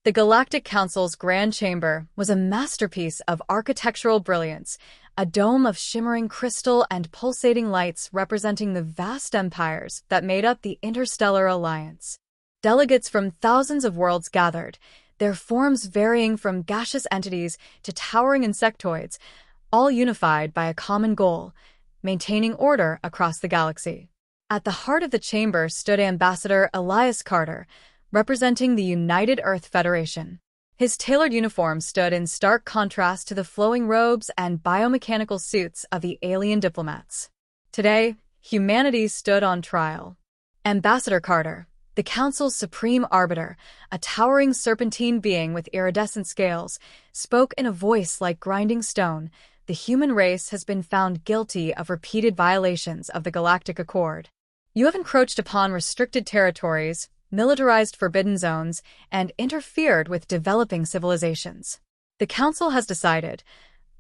The Galactic Council's Grand Chamber was a masterpiece of architectural brilliance, a dome of shimmering crystal and pulsating lights representing the vast empires that made up the Interstellar Alliance. Delegates from thousands of worlds gathered, their forms varying from gaseous entities to towering insectoids, all unified by a common goal: maintaining order across the galaxy. At the heart of the chamber stood Ambassador Elias Carter, representing the United Earth Federation. His tailored uniform stood in stark contrast to the flowing robes and biomechanical suits of the alien diplomats. Today, humanity stood on trial. Ambassador Carter, the Council's supreme arbiter, a towering serpentine being with iridescent scales, spoke in a voice like grinding stone. The human race has been found guilty of repeated violations of the Galactic Accord. You have encroached upon restricted territories, militarized forbidden zones, and interfered with developing civilizations. The Council has decided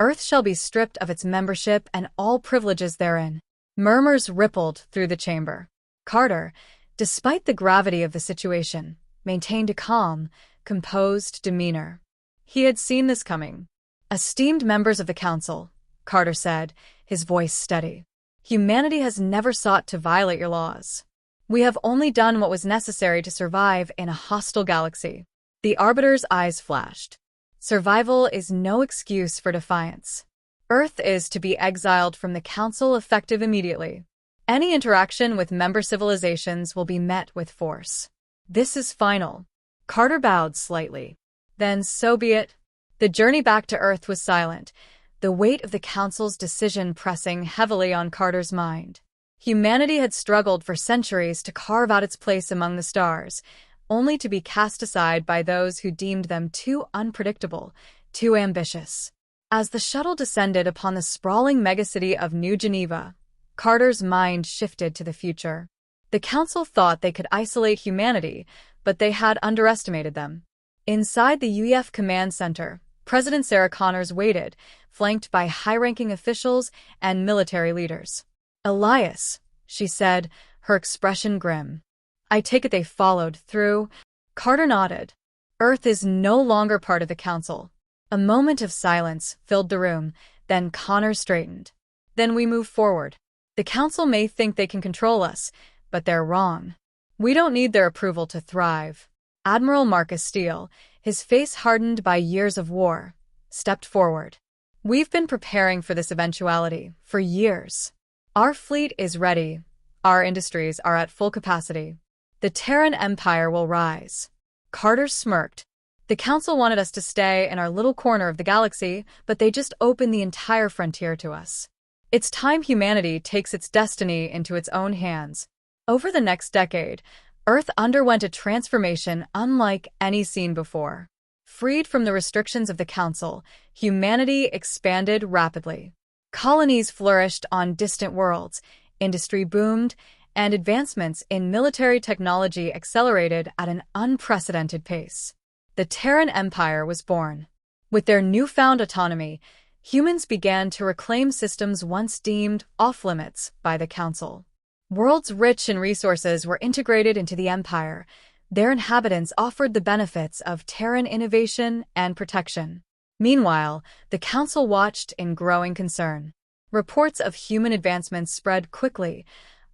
Earth shall be stripped of its membership and all privileges therein. Murmurs rippled through the chamber. Carter, despite the gravity of the situation, maintained a calm, composed demeanor. He had seen this coming. "Esteemed members of the Council," Carter said, his voice steady, "humanity has never sought to violate your laws. We have only done what was necessary to survive in a hostile galaxy." The Arbiter's eyes flashed. Survival is no excuse for defiance. Earth is to be exiled from the Council effective immediately. Any interaction with member civilizations will be met with force. This is final. Carter bowed slightly. Then so be it. The journey back to Earth was silent, the weight of the Council's decision pressing heavily on Carter's mind. Humanity had struggled for centuries to carve out its place among the stars, only to be cast aside by those who deemed them too unpredictable, too ambitious. As the shuttle descended upon the sprawling megacity of New Geneva, Carter's mind shifted to the future. The Council thought they could isolate humanity, but they had underestimated them. Inside the UEF Command Center, President Sarah Connors waited, flanked by high-ranking officials and military leaders. "Elias," she said, her expression grim. "I take it they followed through?" Carter nodded. Earth is no longer part of the Council. A moment of silence filled the room, then Connors straightened. "Then we move forward. The Council may think they can control us, but they're wrong. We don't need their approval to thrive." Admiral Marcus Steele, his face hardened by years of war, stepped forward. "We've been preparing for this eventuality for years. Our fleet is ready. Our industries are at full capacity. The Terran Empire will rise." Carter smirked. "The Council wanted us to stay in our little corner of the galaxy, but they just opened the entire frontier to us. It's time humanity takes its destiny into its own hands." Over the next decade, Earth underwent a transformation unlike any seen before. Freed from the restrictions of the Council, humanity expanded rapidly. Colonies flourished on distant worlds, industry boomed, and advancements in military technology accelerated at an unprecedented pace. The Terran Empire was born. With their newfound autonomy, humans began to reclaim systems once deemed off-limits by the Council. Worlds rich in resources were integrated into the Empire. Their inhabitants offered the benefits of Terran innovation and protection. Meanwhile, the Council watched in growing concern. Reports of human advancements spread quickly: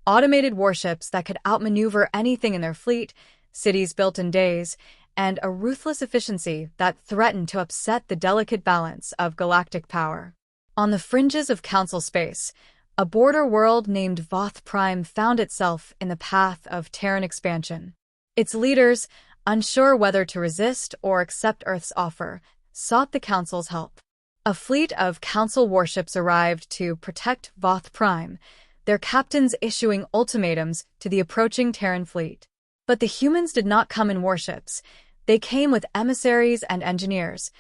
automated warships that could outmaneuver anything in their fleet, cities built in days, and a ruthless efficiency that threatened to upset the delicate balance of galactic power. On the fringes of Council space, a border world named Voth Prime found itself in the path of Terran expansion. Its leaders, unsure whether to resist or accept Earth's offer, sought the Council's help. A fleet of Council warships arrived to protect Voth Prime, their captains issuing ultimatums to the approaching Terran fleet. But the humans did not come in warships. They came with emissaries and engineers,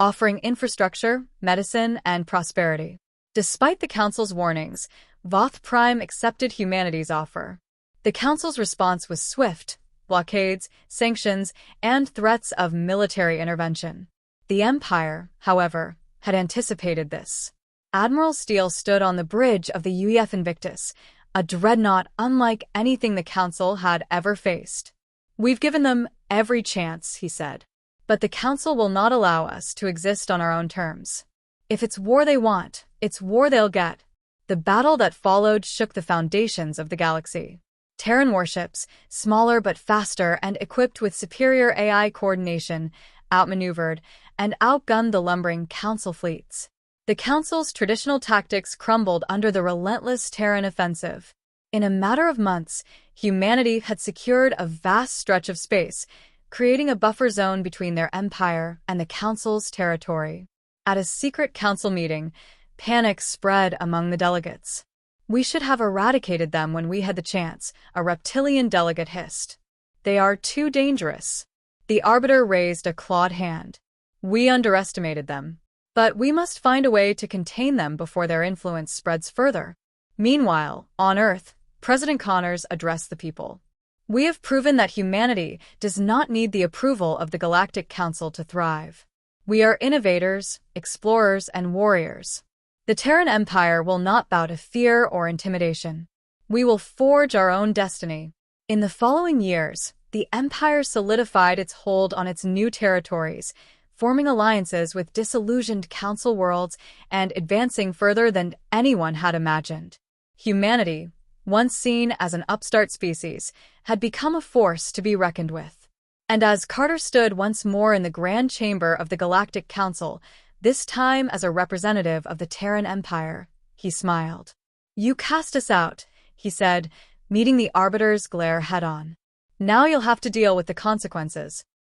offering infrastructure, medicine, and prosperity. Despite the Council's warnings, Voth Prime accepted humanity's offer. The Council's response was swift: blockades, sanctions, and threats of military intervention. The Empire, however, had anticipated this. Admiral Steele stood on the bridge of the UEF Invictus, a dreadnought unlike anything the Council had ever faced. "We've given them every chance," he said. But the Council will not allow us to exist on our own terms. If it's war they want, it's war they'll get. The battle that followed shook the foundations of the galaxy. Terran warships, smaller but faster and equipped with superior AI coordination, outmaneuvered and outgunned the lumbering Council fleets. The Council's traditional tactics crumbled under the relentless Terran offensive. In a matter of months, humanity had secured a vast stretch of space, creating a buffer zone between their empire and the Council's territory. At a secret council meeting, panic spread among the delegates. "We should have eradicated them when we had the chance," a reptilian delegate hissed. "They are too dangerous." The arbiter raised a clawed hand. "We underestimated them. But we must find a way to contain them before their influence spreads further." Meanwhile, on Earth, President Connors addressed the people. "We have proven that humanity does not need the approval of the Galactic Council to thrive. We are innovators, explorers, and warriors. The Terran Empire will not bow to fear or intimidation. We will forge our own destiny." In the following years, the Empire solidified its hold on its new territories, forming alliances with disillusioned Council worlds and advancing further than anyone had imagined. Humanity, once seen as an upstart species, had become a force to be reckoned with. And as Carter stood once more in the Grand Chamber of the Galactic Council, this time as a representative of the Terran Empire, he smiled. "You cast us out," he said, meeting the Arbiter's glare head-on. "Now you'll have to deal with the consequences."